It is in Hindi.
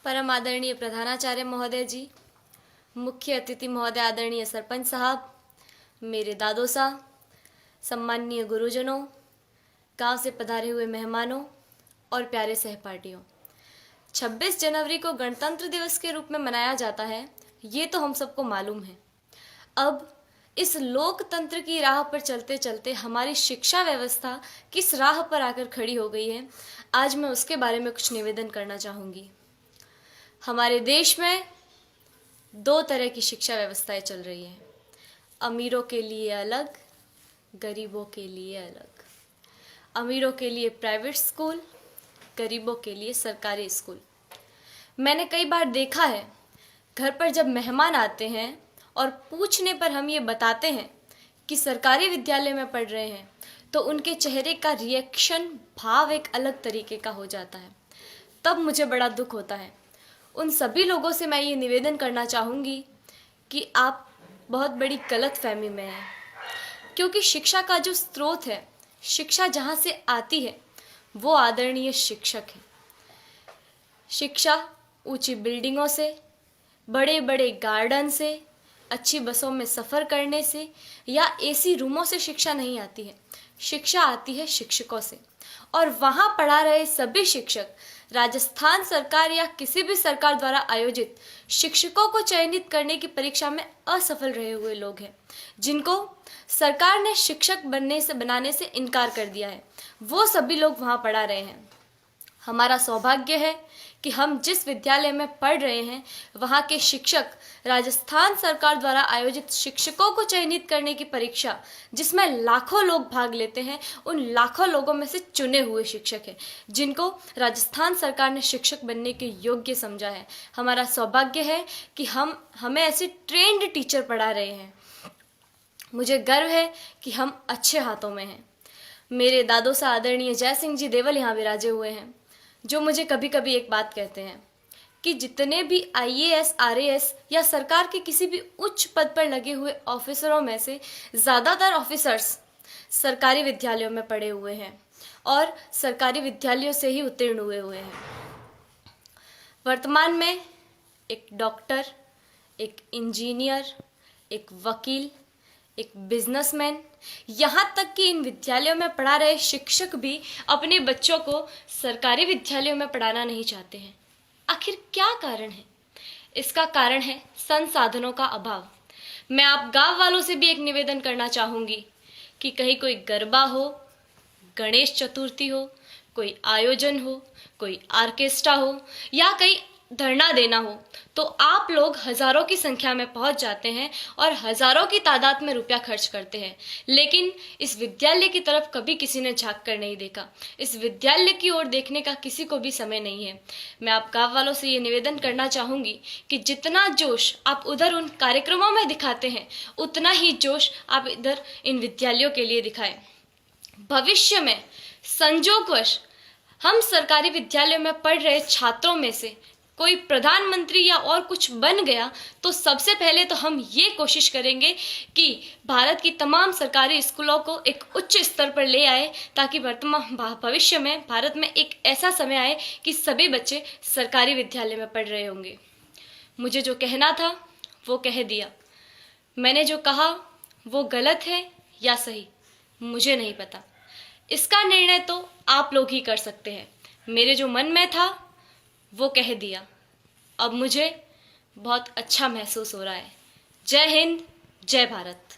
परम आदरणीय प्रधानाचार्य महोदय जी, मुख्य अतिथि महोदय आदरणीय सरपंच साहब, मेरे दादो साहब, सम्माननीय गुरुजनों, गांव से पधारे हुए मेहमानों और प्यारे सहपाठियों। 26 जनवरी को गणतंत्र दिवस के रूप में मनाया जाता है, ये तो हम सबको मालूम है। अब इस लोकतंत्र की राह पर चलते चलते हमारी शिक्षा व्यवस्था किस राह पर आकर खड़ी हो गई है, आज मैं उसके बारे में कुछ निवेदन करना चाहूँगी। हमारे देश में दो तरह की शिक्षा व्यवस्थाएं चल रही हैं, अमीरों के लिए अलग, गरीबों के लिए अलग। अमीरों के लिए प्राइवेट स्कूल, गरीबों के लिए सरकारी स्कूल। मैंने कई बार देखा है, घर पर जब मेहमान आते हैं और पूछने पर हम ये बताते हैं कि सरकारी विद्यालय में पढ़ रहे हैं, तो उनके चेहरे का रिएक्शन, भाव एक अलग तरीके का हो जाता है। तब मुझे बड़ा दुख होता है। उन सभी लोगों से मैं ये निवेदन करना चाहूँगी कि आप बहुत बड़ी गलतफहमी में हैं, क्योंकि शिक्षा का जो स्रोत है, शिक्षा जहाँ से आती है, वो आदरणीय शिक्षक है। शिक्षा ऊंची बिल्डिंगों से, बड़े बड़े गार्डन से, अच्छी बसों में सफ़र करने से या एसी रूमों से शिक्षा नहीं आती है। शिक्षा आती है शिक्षकों से, और वहाँ पढ़ा रहे सभी शिक्षक राजस्थान सरकार या किसी भी सरकार द्वारा आयोजित शिक्षकों को चयनित करने की परीक्षा में असफल रहे हुए लोग हैं, जिनको सरकार ने शिक्षक बनाने से इनकार कर दिया है। वो सभी लोग वहाँ पढ़ा रहे हैं। हमारा सौभाग्य है कि हम जिस विद्यालय में पढ़ रहे हैं, वहाँ के शिक्षक राजस्थान सरकार द्वारा आयोजित शिक्षकों को चयनित करने की परीक्षा, जिसमें लाखों लोग भाग लेते हैं, उन लाखों लोगों में से चुने हुए शिक्षक हैं, जिनको राजस्थान सरकार ने शिक्षक बनने के योग्य समझा है। हमारा सौभाग्य है कि हमें ऐसे ट्रेंड टीचर पढ़ा रहे हैं। मुझे गर्व है कि हम अच्छे हाथों में हैं। मेरे दादो सा आदरणीय जय सिंह जी देवल यहाँ विराजे हुए हैं, जो मुझे कभी कभी एक बात कहते हैं कि जितने भी IAS, RAS या सरकार के किसी भी उच्च पद पर लगे हुए ऑफिसरों में से ज़्यादातर ऑफिसर्स सरकारी विद्यालयों में पढ़े हुए हैं और सरकारी विद्यालयों से ही उत्तीर्ण हुए हैं। वर्तमान में एक डॉक्टर, एक इंजीनियर, एक वकील, एक बिजनेसमैन, यहाँ तक कि इन विद्यालयों में पढ़ा रहे शिक्षक भी अपने बच्चों को सरकारी विद्यालयों में पढ़ाना नहीं चाहते हैं। आखिर क्या कारण है? इसका कारण है संसाधनों का अभाव। मैं आप गांव वालों से भी एक निवेदन करना चाहूँगी कि कहीं कोई गरबा हो, गणेश चतुर्थी हो, कोई आयोजन हो, कोई ऑर्केस्ट्रा हो या कहीं धरना देना हो, तो आप लोग हज़ारों की संख्या में पहुंच जाते हैं और हज़ारों की तादाद में रुपया खर्च करते हैं, लेकिन इस विद्यालय की तरफ कभी किसी ने झांक कर नहीं देखा। इस विद्यालय की ओर देखने का किसी को भी समय नहीं है। मैं आप गाँव वालों से ये निवेदन करना चाहूँगी कि जितना जोश आप उधर उन कार्यक्रमों में दिखाते हैं, उतना ही जोश आप इधर इन विद्यालयों के लिए दिखाएं। भविष्य में संजोगवश हम सरकारी विद्यालयों में पढ़ रहे छात्रों में से कोई प्रधानमंत्री या और कुछ बन गया, तो सबसे पहले तो हम ये कोशिश करेंगे कि भारत की तमाम सरकारी स्कूलों को एक उच्च स्तर पर ले आए, ताकि भविष्य में भारत में एक ऐसा समय आए कि सभी बच्चे सरकारी विद्यालय में पढ़ रहे होंगे। मुझे जो कहना था वो कह दिया। मैंने जो कहा वो गलत है या सही, मुझे नहीं पता। इसका निर्णय तो आप लोग ही कर सकते हैं। मेरे जो मन में था वो कह दिया। अब मुझे बहुत अच्छा महसूस हो रहा है। जय हिंद, जय भारत।